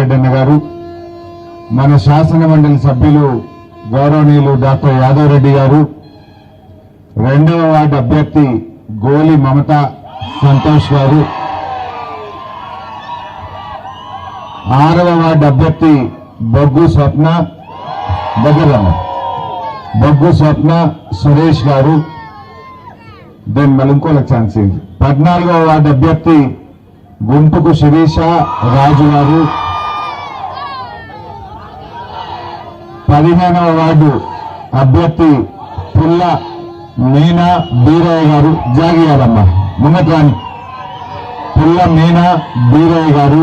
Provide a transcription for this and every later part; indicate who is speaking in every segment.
Speaker 1: రెడ్డి గారు, మన శాసన మండలి సభ్యులు గౌరవనీయులు డాక్టర్ యాదవ్ రెడ్డి గారు, 2వ వార్డు అభ్యర్థి గోలి మమతా సంతోష్ గారు, 6వ వార్డు అభ్యర్థి బొగ్గు స్వప్న సురేష్ గారు, దెన్ మళ్ళీ ఛాన్స్ ఏంటి, 14వ వార్డు అభ్యర్థి గుంటుకు శిరీష రాజు గారు, 15వ వార్డు అభ్యర్థి పుల్ల మీనా బీరయ్య గారు, జాగియాలమ్మ ముంగట్రాని పుల్ల మీనా బీరయ్య గారు,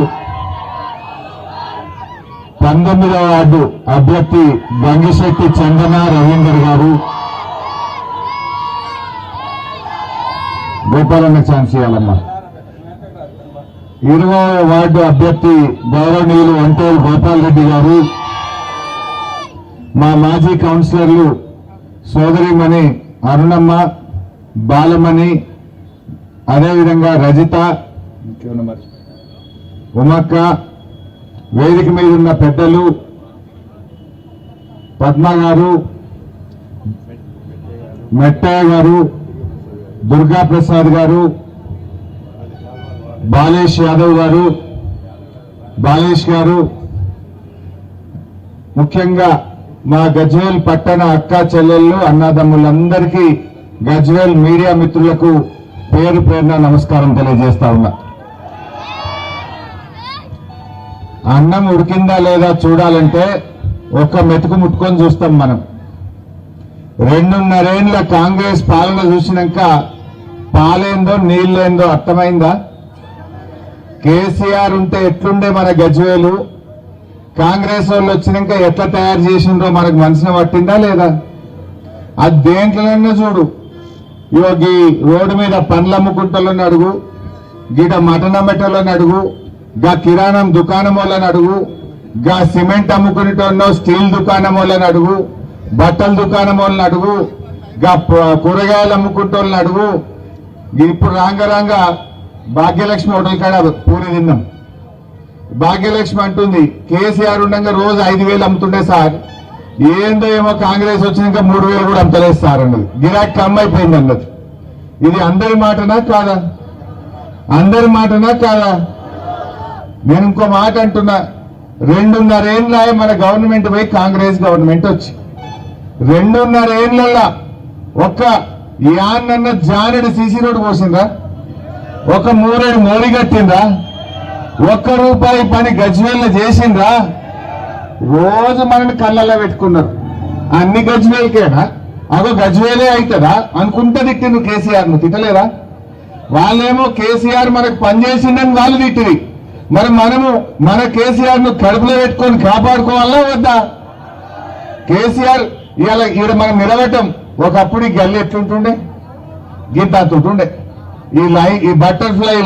Speaker 1: 19వ వార్డు అభ్యర్థి గంగిశెట్టి చందన రవీందర్ గారు, గోపాలన్న ఛాన్స్ ఇవ్వాలమ్మ, 20వ వార్డు అభ్యర్థి గౌరవనీయులు వంటేరు గోపాల్ రెడ్డి గారు, మా మాజీ కౌన్సిలర్లు సోదరిమణి అరుణమ్మ, బాలమణి, అదేవిధంగా రజిత, ఉమక్క, వేదిక మీద ఉన్న పెద్దలు పద్మ గారు, మెట్టయ్య గారు, దుర్గా ప్రసాద్ గారు, బాలేష్ యాదవ్ గారు, బాలేష్ గారు, ముఖ్యంగా మా గజ్వేల్ పట్టణ అక్క చెల్లెళ్ళు అన్నదమ్ములందరికీ గజ్వేల్ మీడియా మిత్రులకు పేరు పేరున నమస్కారం తెలియజేస్తా ఉన్నా. అన్నం ఉడికిందా లేదా చూడాలంటే ఒక్క మెతుకు ముట్టుకొని చూస్తాం మనం. 2.5 ఏళ్ల కాంగ్రెస్ పాలన చూసినాక పాలేందో నీళ్ళేందో అర్థమైందా? కేసీఆర్ ఉంటే ఎట్లుండే మన గజ్వేలు, కాంగ్రెస్ వాళ్ళు వచ్చినాక ఎట్లా తయారు చేసిండ్రో మనకు మనసున పట్టిందా లేదా? అది దేంట్లోనన్నా చూడు. ఈ రోడ్డు మీద పండ్లు అమ్ముకుంటోళ్ళని అడుగు, గిట మటన్ అమ్మేటోళ్ళని అడుగు, గా కిరాణం దుకాణం వాళ్ళని అడుగు, గా సిమెంట్ అమ్ముకునేటోళ్ళనో స్టీల్ దుకాణం వాళ్ళని అడుగు, బట్టల దుకాణం వాళ్ళని అడుగు, గా కూరగాయలు అమ్ముకుంటోళ్ళని అడుగు. ఇప్పుడు రాంగ భాగ్యలక్ష్మి హోటల్ కాడ పూరి తిన్నాం. భాగ్యలక్ష్మి అంటుంది కేసీఆర్ ఉండగా రోజు 5,000 అమ్ముతుండే సార్, ఏందో ఏమో కాంగ్రెస్ వచ్చినాక 3,000 కూడా అమ్మతలేదు సార్ అన్నది. గిరాకీ కమ్మైపోయింది అన్నది. ఇది అందరి మాటనా కాదా? అందరి మాటనా కాదా? నేను ఇంకో మాట అంటున్నా, 2.5 ఏళ్ళ మన గవర్నమెంట్ పోయి కాంగ్రెస్ గవర్నమెంట్ వచ్చి 2.5 ఏళ్లలో ఒక్క యాన్నన్న జానెడు సీసీ రోడ్డు పోసిందా? ఒక మూరేడు మోరీ కట్టిందా? ₹1 పని గజ్వేల్ చేసిండ్రా? రోజు మనని కళ్ళల్లో పెట్టుకున్నారు. అన్ని గజ్వేల్కేనా? అగో గజ్వేలే అవుతుందా అనుకుంటా తిట్టిండ్రు కేసీఆర్ ను. తిట్టలేదా? వాళ్ళేమో కేసీఆర్ మనకు పనిచేసిందని వాళ్ళు తిట్టింది. మరి మనము మన కేసీఆర్ ను కడుపులో పెట్టుకొని కాపాడుకోవాలా వద్దా? కేసీఆర్ ఇవాళ ఈడ మనం నిలబెట్టం. ఒకప్పుడు ఈ గల్లి ఎట్లుంటుండే, గింత అంటుండే. ఈ బటర్ఫ్లై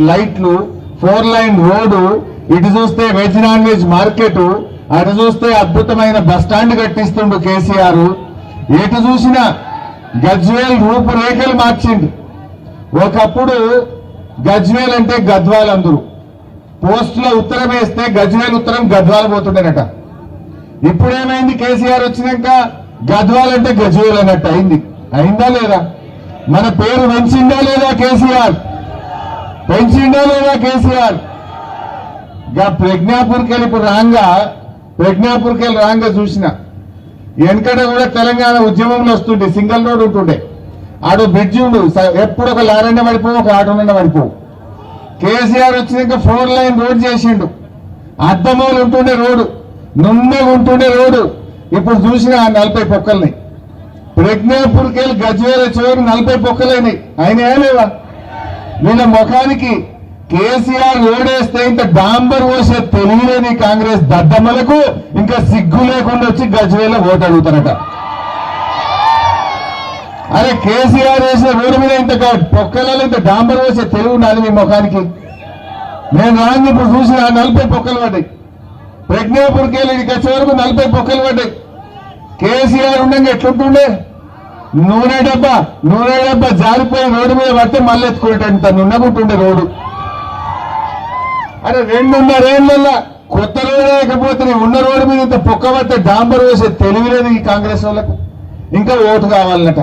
Speaker 1: లైట్లు, 4 లైన్ రోడ్డు, ఇటు చూస్తే వెజ్ నాన్ వెజ్ మార్కెట్, అటు చూస్తే అద్భుతమైన బస్టాండ్ కట్టిస్తుండు కేసీఆర్. ఎటు చూసినా గజ్వేల్ రూపురేఖలు మార్చిండు. ఒకప్పుడు గజ్వేల్ అంటే గద్వాల్, అందరూ పోస్టులో ఉత్తరం వేస్తే గజ్వేల్ ఉత్తరం గద్వాల్ పోతుండేనట. ఇప్పుడేమైంది? కేసీఆర్ వచ్చినాక గద్వాల్ అంటే గజ్వేల్ అన్నట్టు అయింది. అయిందా లేదా? మన పేరు పెంచిందా లేదా కేసీఆర్? పెంచిందా లేదా కేసీఆర్? ప్రజ్ఞాపూర్కి వెళ్ళి ఇప్పుడు రాంగా చూసిన వెనకట కూడా తెలంగాణ ఉద్యమంలో వస్తుండే సింగిల్ రోడ్ ఉంటుండే. ఆడు బ్రిడ్జి ఉండు, ఎప్పుడు ఒక లారన్న పడిపోవు, ఒక ఆటోనన్న పడిపోవు. కేసీఆర్ వచ్చినాక 4 లైన్ రోడ్ చేసిండు. అద్దమూలు ఉంటుండే రోడ్డు, నున్నగా ఉంటుండే రోడ్డు. ఇప్పుడు చూసిన 40 పొక్కల్ని. ప్రజ్ఞాపూర్కి వెళ్ళి గజ్వేల్ చివరికి 40 పొక్కలైనాయి. అయినా లేవా? వీళ్ళ ముఖానికి కేసీఆర్ ఓడేస్తే ఇంత డాంబర్ పోసే తెలియలేని కాంగ్రెస్ దద్దమ్మలకు ఇంకా సిగ్గు లేకుండా వచ్చి గజ్వేల్లో ఓటు అడుగుతారట. అరే కేసీఆర్ వేసిన రోడ్డు మీద ఇంత పొక్కలలో ఇంత డాంబర్ పోసే తెలివి ఉన్నది మీ ముఖానికి? నేను రాంగ్ ఇప్పుడు చూసిన 40 పొక్కలు పడ్డాయి. ప్రజ్ఞాపూర్కి వెళ్ళి ఇక్కడి వరకు 40 పొక్కలు పడ్డాయి. కేసీఆర్ ఉండగా ఎట్లుంటుండే? నూనె డబ్బా జారిపోయి రోడ్డు మీద పడితే మళ్ళీ ఎత్తుకునేటంత నున్నగుంటుండే రోడ్డు. అరే 2.5 ఏళ్లలో కొత్త రోడ్డు లేకపోతే ఉన్న రోడ్డు మీద ఇంత పొక్కబట్టే డాంబర్ వేసే తెలివి లేదు ఈ కాంగ్రెస్ వాళ్ళకు. ఇంకా ఓటు కావాలన్నట.